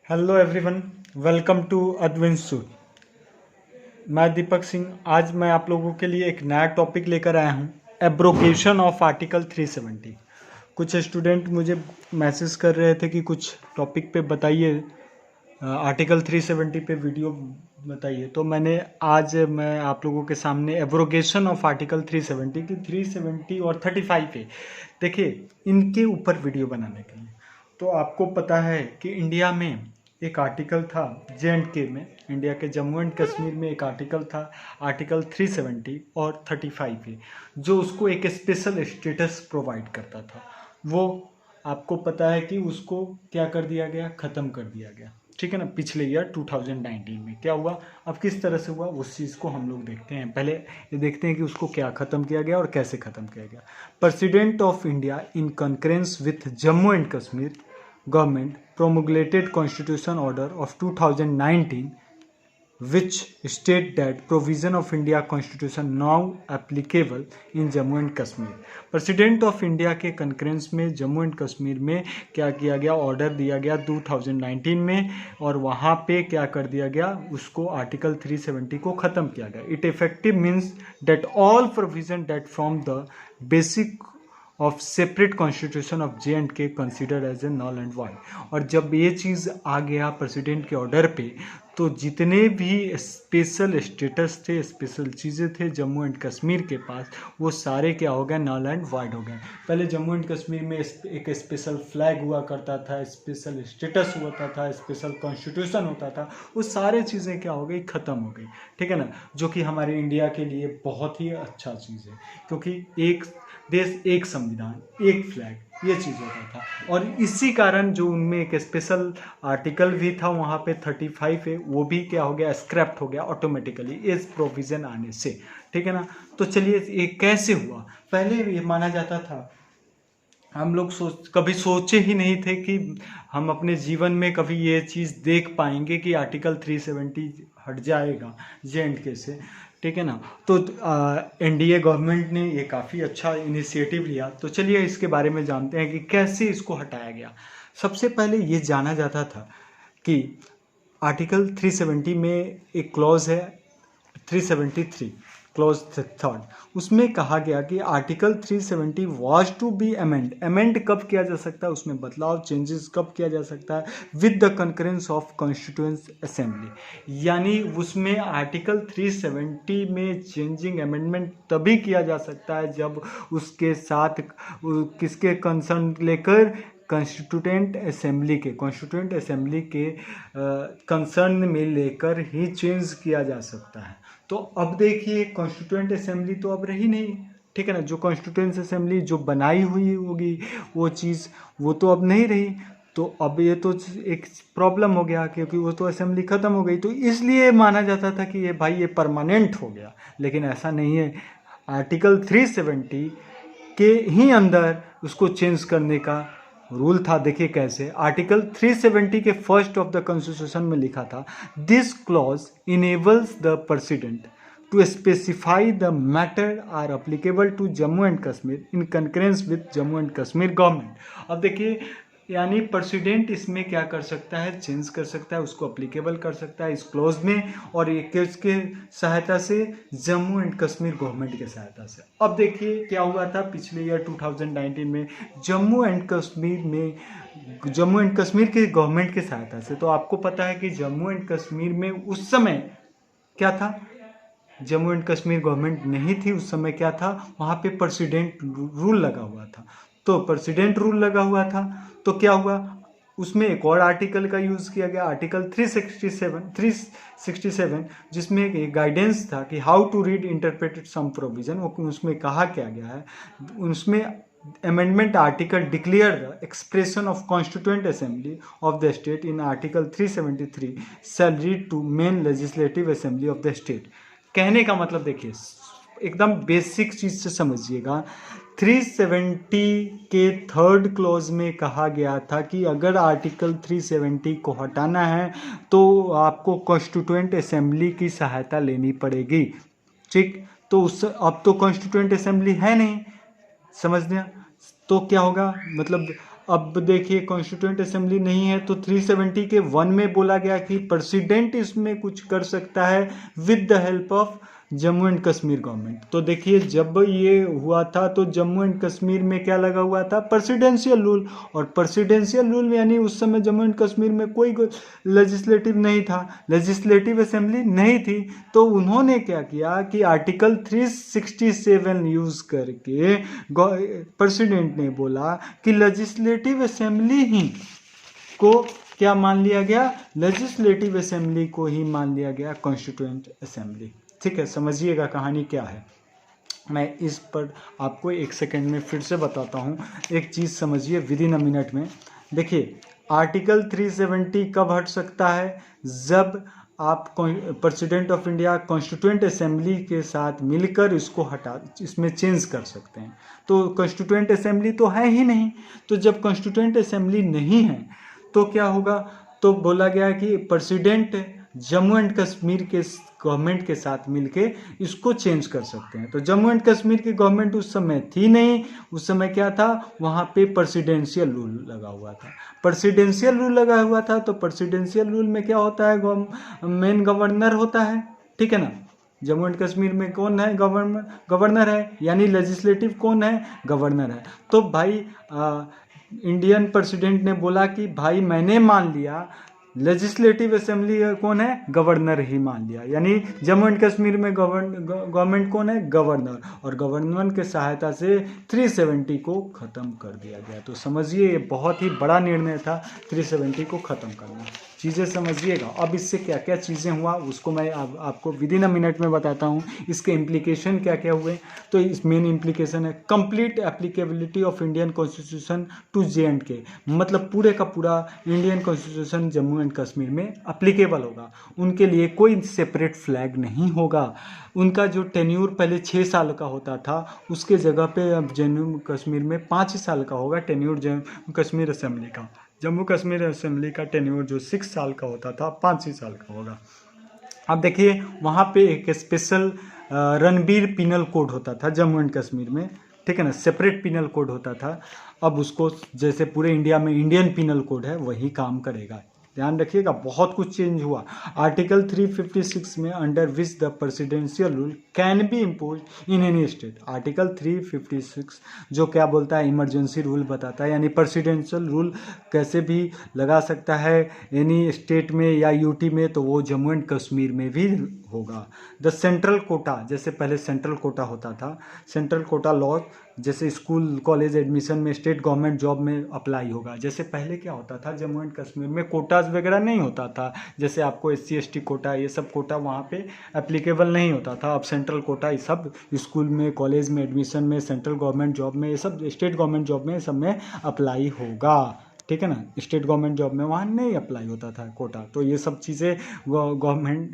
Hello everyone, welcome to adventure. मैं दीपक सिंह। आज मैं आप लोगों के लिए एक नया टॉपिक लेकर आया हूँ, एब्रोगेशन ऑफ आर्टिकल 370। कुछ स्टूडेंट मुझे मैसेज कर रहे थे कि कुछ टॉपिक पे बताइए, आर्टिकल 370 पे वीडियो बताइए। तो मैं आप लोगों के सामने एब्रोगेशन ऑफ आर्टिकल 370 की 370 और 35 है, देखिए इनके ऊपर वीडियो बनाने के लिए। तो आपको पता है कि इंडिया में एक आर्टिकल था, J&K में, इंडिया के जम्मू एंड कश्मीर में एक आर्टिकल था, आर्टिकल 370 और 35 है, जो उसको एक स्पेशल स्टेटस प्रोवाइड करता था। वो आपको पता है कि उसको क्या कर दिया गया, ख़त्म कर दिया गया। ठीक है ना। पिछले ईयर 2019 में क्या हुआ, अब किस तरह से हुआ उस चीज़ को हम लोग देखते हैं। पहले ये देखते हैं कि उसको क्या ख़त्म किया गया और कैसे ख़त्म किया गया। President of India in concurrence with Jammu and Kashmir government promulgated constitution order of 2019 which state that provision of India constitution now applicable in Jammu and Kashmir। President of India के कंकरेंस में जम्मू एंड कश्मीर में क्या किया गया, ऑर्डर दिया गया 2019 में, और वहाँ पे क्या कर दिया गया, उसको आर्टिकल 370 को ख़त्म किया गया। It effective means that all provision that from the basic of separate constitution of J&K consider as a null and void. और जब ये चीज़ आ गया प्रेसिडेंट के ऑर्डर पे, तो जितने भी स्पेशल स्टेटस थे, स्पेशल चीज़ें थे जम्मू एंड कश्मीर के पास, वो सारे क्या हो गए, नॉल एंड वाइड हो गए। पहले जम्मू एंड कश्मीर में एक स्पेशल फ्लैग हुआ करता था, स्पेशल स्टेटस होता था, स्पेशल कॉन्स्टिट्यूशन होता था, वो सारे चीज़ें क्या हो गई, ख़त्म हो गई। ठीक है ना। जो कि हमारे इंडिया के लिए बहुत ही अच्छा चीज़ है, क्योंकि एक देश एक संविधान एक फ्लैग, ये चीज़ होता था। और इसी कारण जो उनमें एक स्पेशल आर्टिकल भी था वहाँ पे 35 है, वो भी क्या हो गया, स्क्रैप्ट हो गया ऑटोमेटिकली इस प्रोविज़न आने से। ठीक है ना। तो चलिए ये कैसे हुआ। पहले ये माना जाता था, हम लोग कभी सोचे ही नहीं थे कि हम अपने जीवन में कभी ये चीज़ देख पाएंगे कि आर्टिकल 370 हट जाएगा J&K से। ठीक है ना। तो एनडीए गवर्नमेंट ने ये काफ़ी अच्छा इनिशिएटिव लिया। तो चलिए इसके बारे में जानते हैं कि कैसे इसको हटाया गया। सबसे पहले ये जाना जाता था कि आर्टिकल 370 में एक क्लॉज है 373 क्लॉज थर्ड, उसमें कहा गया कि article 370 was to be amend कब किया जा सकता है, उसमें बदलाव चेंजेस कब किया जा सकता है, with the concurrence of constituent assembly. यानी उसमें आर्टिकल 370 में चेंजिंग अमेंडमेंट तभी किया जा सकता है जब उसके साथ किसके कंसर्न लेकर, कॉन्स्टिट्यूएंट असेंबली के कंसर्न में लेकर ही चेंज किया जा सकता है। तो अब देखिए कॉन्स्टिट्यूएंट असेंबली तो अब रही नहीं। ठीक है ना। जो कॉन्स्टिट्यूएंट असेंबली जो बनाई हुई होगी वो चीज़, वो तो अब नहीं रही। तो अब ये तो एक प्रॉब्लम हो गया, क्योंकि वो तो असेंबली ख़त्म हो गई। तो इसलिए माना जाता था कि ये भाई ये परमानेंट हो गया, लेकिन ऐसा नहीं है। आर्टिकल 370 के ही अंदर उसको चेंज करने का रूल था। देखिए कैसे, आर्टिकल 370 के फर्स्ट ऑफ द कॉन्स्टिट्यूशन में लिखा था, this clause enables the president to specify the matter are applicable to Jammu and Kashmir in concurrence with Jammu and Kashmir government. अब देखिए, यानी प्रेसिडेंट इसमें क्या कर सकता है, चेंज कर सकता है, उसको अप्लीकेबल कर सकता है इस क्लॉज में, और ये किसके सहायता से, जम्मू एंड कश्मीर गवर्नमेंट के सहायता से। अब देखिए क्या हुआ था पिछले ईयर 2019 में, जम्मू एंड कश्मीर के गवर्नमेंट के सहायता से। तो आपको पता है कि जम्मू एंड कश्मीर में उस समय क्या था, जम्मू एंड कश्मीर गवर्नमेंट नहीं थी उस समय। क्या था वहाँ पे, प्रेसिडेंट रूल लगा हुआ था। तो प्रेसिडेंट रूल लगा हुआ था, तो क्या हुआ, उसमें एक और आर्टिकल का यूज़ किया गया, आर्टिकल 367, जिसमें एक गाइडेंस था कि how to read interpreted some provision. उसमें कहा क्या गया है, उसमें amendment article declare the expression of constituent assembly of the state in article 373 shall read to main legislative assembly of the state। कहने का मतलब देखिए, एकदम बेसिक चीज से समझिएगा। 370 के थर्ड क्लॉज में कहा गया था कि अगर आर्टिकल 370 को हटाना है तो आपको कॉन्स्टिट्यूएंट असेंबली की सहायता लेनी पड़ेगी। ठीक, तो उस अब तो कॉन्स्टिट्यूएंट असेंबली है नहीं, समझ लिया। तो क्या होगा, मतलब अब देखिए कॉन्स्टिट्यूएंट असेंबली नहीं है तो 370 के 1 में बोला गया कि प्रेसिडेंट इसमें कुछ कर सकता है with the help of Jammu and Kashmir government. तो देखिए जब ये हुआ था तो जम्मू एंड कश्मीर में क्या लगा हुआ था, प्रेसिडेंशियल रूल। और प्रेसिडेंशियल रूल यानी उस समय जम्मू एंड कश्मीर में कोई लेजिस्लेटिव नहीं था, लेजिस्लेटिव असेंबली नहीं थी। तो उन्होंने क्या किया कि आर्टिकल 367 यूज करके प्रेसिडेंट ने बोला कि लेजिस्लेटिव असेंबली ही को क्या मान लिया गया, लेजिस्लेटिव असेंबली को ही मान लिया गया कॉन्स्टिट्यूएंट असेंबली। ठीक है, समझिएगा कहानी क्या है। मैं इस पर आपको एक सेकंड में फिर से बताता हूँ, एक चीज़ समझिए विद इन अ मिनट में। देखिए आर्टिकल 370 कब हट सकता है, जब आप president of India constituent assembly के साथ मिलकर इसको इसमें चेंज कर सकते हैं। तो कॉन्स्टिट्यूएंट असेंबली तो है ही नहीं, तो जब कॉन्स्टिट्यूएंट असेंबली नहीं है तो क्या होगा, तो बोला गया कि प्रेसिडेंट जम्मू एंड कश्मीर के गवर्नमेंट के साथ मिलके इसको चेंज कर सकते हैं। तो जम्मू एंड कश्मीर की गवर्नमेंट उस समय थी नहीं, उस समय क्या था, वहाँ पे प्रेसिडेंशियल रूल लगा हुआ था। प्रेसिडेंशियल रूल लगा हुआ था तो प्रेसिडेंशियल रूल में क्या होता है, मेन गवर्नर होता है, ठीक है ना। जम्मू एंड कश्मीर में कौन है, गवर्नर है, यानी लेजिस्लेटिव कौन है, गवर्नर है। तो भाई इंडियन प्रेसिडेंट ने बोला कि भाई मैंने मान लिया, लेजिस्लेटिव असेंबली कौन है, गवर्नर ही मान लिया, यानी जम्मू एंड कश्मीर में गवर्नमेंट कौन है, गवर्नर। और गवर्नर के सहायता से 370 को ख़त्म कर दिया गया। तो समझिए ये बहुत ही बड़ा निर्णय था 370 को ख़त्म करना। चीज़ें समझिएगा। अब इससे क्या क्या चीज़ें हुआ उसको मैं आपको विद इन अ मिनट में बताता हूँ। इसके इम्प्लीकेशन क्या क्या हुए। तो इस मेन इम्प्लीकेशन है complete applicability of Indian constitution to JNK, मतलब पूरे का पूरा Indian constitution Jammu and Kashmir में अप्लीकेबल होगा। उनके लिए कोई सेपरेट फ्लैग नहीं होगा। उनका जो टेन्यूर पहले 6 साल का होता था उसके जगह पे अब जम्मू कश्मीर में 5 साल का होगा टेन्यूर जम्मू कश्मीर असेंबली का। जम्मू कश्मीर असेंबली का टेन्यूर जो 6 साल का होता था 5 साल का होगा। अब देखिए वहाँ पे एक स्पेशल रणबीर पिनल कोड होता था जम्मू एंड कश्मीर में, ठीक है ना, सेपरेट पिनल कोड होता था। अब उसको जैसे पूरे इंडिया में इंडियन पिनल कोड है वही काम करेगा। ध्यान रखिएगा बहुत कुछ चेंज हुआ। आर्टिकल 356 में under which the presidential rule can be impose in any state. Article 356 जो क्या बोलता है, इमरजेंसी रूल बताता है, यानी प्रेसिडेंशियल रूल कैसे भी लगा सकता है एनी स्टेट में या यूटी में, तो वो जम्मू एंड कश्मीर में भी होगा। द सेंट्रल कोटा, जैसे पहले सेंट्रल कोटा होता था, सेंट्रल कोटा लॉ जैसे स्कूल कॉलेज एडमिशन में स्टेट गवर्नमेंट जॉब में अप्लाई होगा। जैसे पहले क्या होता था जम्मू एंड कश्मीर में कोटाज वगैरह नहीं होता था, जैसे आपको SC ST कोटा ये सब कोटा वहाँ पे एप्लीकेबल नहीं होता था। अब सेंट्रल कोटा ये सब स्कूल में कॉलेज में एडमिशन में सेंट्रल गवर्नमेंट जॉब में ये सब स्टेट गवर्नमेंट जॉब में सब में अप्लाई होगा, ठीक है ना। स्टेट गवर्नमेंट जॉब में वहाँ नहीं अप्लाई होता था कोटा। तो ये सब चीज़ें गवर्नमेंट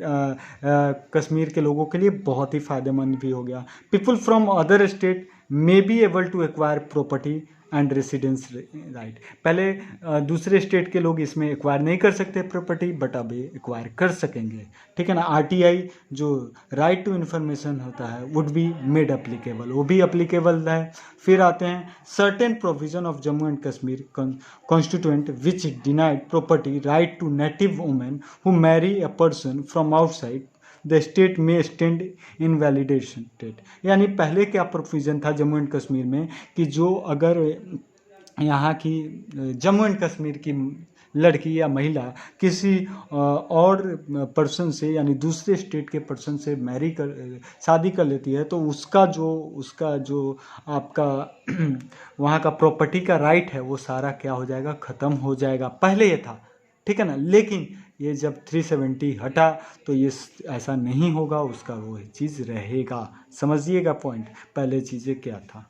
कश्मीर के लोगों के लिए बहुत ही फ़ायदेमंद भी हो गया। People from other state may be able to acquire property and residence right. पहले दूसरे स्टेट के लोग इसमें एक्वायर नहीं कर सकते प्रॉपर्टी, बट अब ये एक्वायर कर सकेंगे, ठीक है ना। RTI जो राइट टू इन्फॉर्मेशन होता है वुड बी मेड अप्लीकेबल, वो भी अप्लीकेबल है। फिर आते हैं certain provision of Jammu and Kashmir constituent which denied property right to native women who marry a person from outside the state में स्टैंड इनवैलिडेशन स्टेट। यानी पहले क्या प्रोविज़न था जम्मू एंड कश्मीर में कि जो अगर यहाँ की जम्मू एंड कश्मीर की लड़की या महिला किसी और पर्सन से यानी दूसरे स्टेट के पर्सन से शादी कर लेती है तो उसका जो आपका वहाँ का प्रॉपर्टी का राइट है वो सारा क्या हो जाएगा, ख़त्म हो जाएगा। पहले ये था, ठीक है ना, लेकिन ये जब 370 हटा तो ये ऐसा नहीं होगा, उसका वो चीज़ रहेगा। समझिएगा पॉइंट, पहले चीज़ें क्या था।